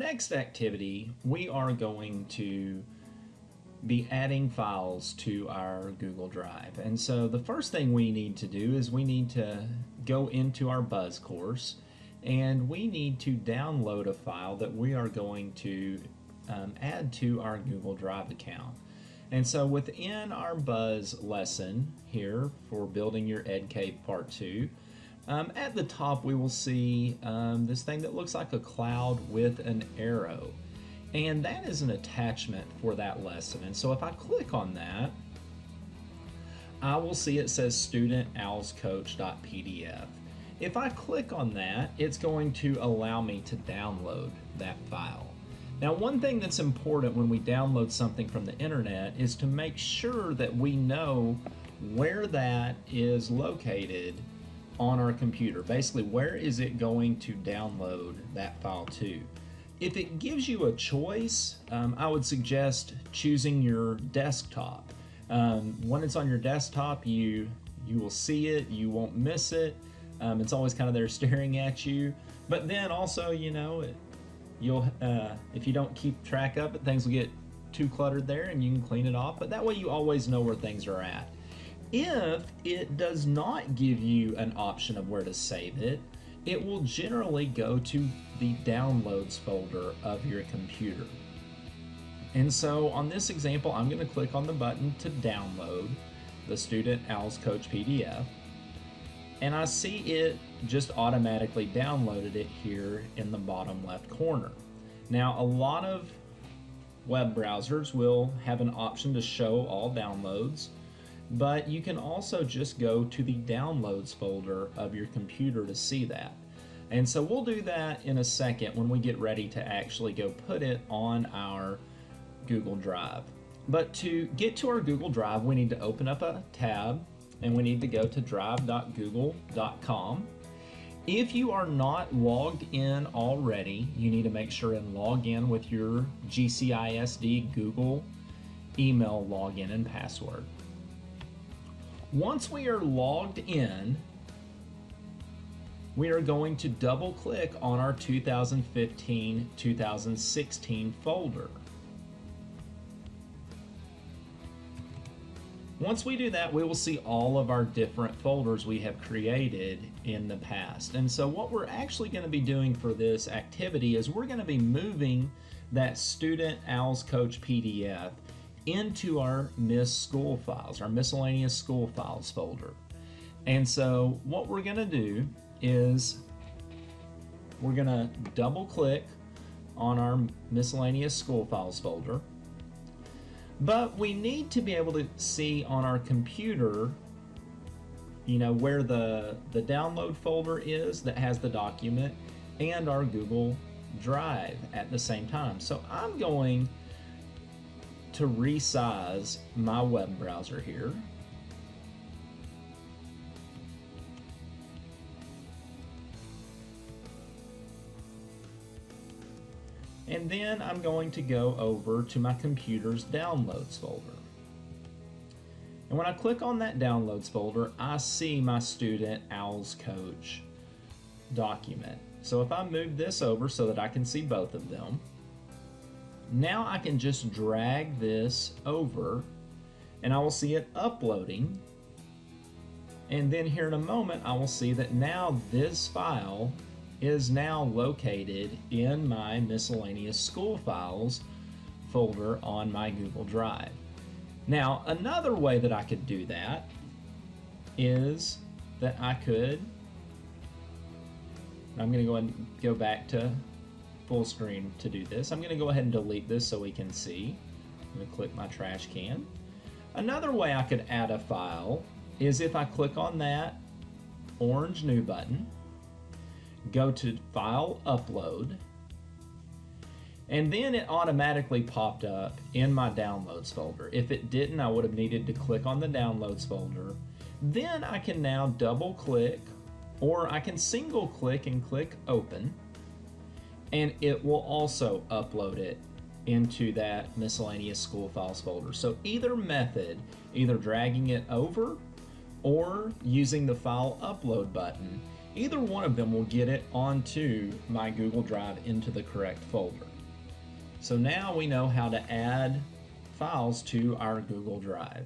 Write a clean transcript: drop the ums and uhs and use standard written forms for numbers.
next activity, we are going to be adding files to our Google Drive. And so the first thing we need to do is we need to go into our Buzz course and we need to download a file that we are going to add to our Google Drive account. And so within our Buzz lesson here for building your Ed Cave Part 2, at the top we will see this thing that looks like a cloud with an arrow. And that is an attachment for that lesson. And so if I click on that, I will see it says studentowlscoach.pdf. If I click on that, it's going to allow me to download that file. Now, one thing that's important when we download something from the internet is to make sure that we know where that is located on our computer. Basically, where is it going to download that file to? If it gives you a choice, I would suggest choosing your desktop. When it's on your desktop, you will see it, you won't miss it. It's always kind of there staring at you. But then also, you'll if you don't keep track of it, things will get too cluttered there and you can clean it off. But that way you always know where things are at. If it does not give you an option of where to save it, it will generally go to the downloads folder of your computer. And so on this example, I'm going to click on the button to download the Student Owls Coach PDF. And I see it just automatically downloaded it here in the bottom left corner. Now, a lot of web browsers will have an option to show all downloads, but you can also just go to the downloads folder of your computer to see that. And so we'll do that in a second when we get ready to actually go put it on our Google Drive. But to get to our Google Drive, we need to open up a tab and we need to go to drive.google.com. If you are not logged in already, you need to make sure and log in with your GCISD Google email login and password. Once we are logged in, we are going to double click on our 2015-2016 folder. Once we do that, we will see all of our different folders we have created in the past. And so what we're actually going to be doing for this activity is we're going to be moving that Student Owls Coach PDF into our MIS school files, our miscellaneous school files folder. And so what we're going to do is we're going to double click on our miscellaneous school files folder. But we need to be able to see on our computer, where the download folder is that has the document and our Google Drive at the same time. So I'm going to resize my web browser here. And then I'm going to go over to my computer's downloads folder. And when I click on that downloads folder, I see my Student Owls Coach document. So if I move this over so that I can see both of them, now I can just drag this over and I will see it uploading. And then here in a moment, I will see that now this file is now located in my miscellaneous school files folder on my Google Drive. Now, another way that I could do that is that I'm going to go ahead and go back to full screen to do this. I'm going to go ahead and delete this so we can see. I'm going to click my trash can. Another way I could add a file is if I click on that orange new button, go to File Upload, and then it automatically popped up in my Downloads folder. If it didn't, I would have needed to click on the Downloads folder. Then I can now double click, or I can single click and click Open, and it will also upload it into that miscellaneous school files folder. So either method, either dragging it over or using the File Upload button, either one of them will get it onto my Google Drive into the correct folder. So now we know how to add files to our Google Drive.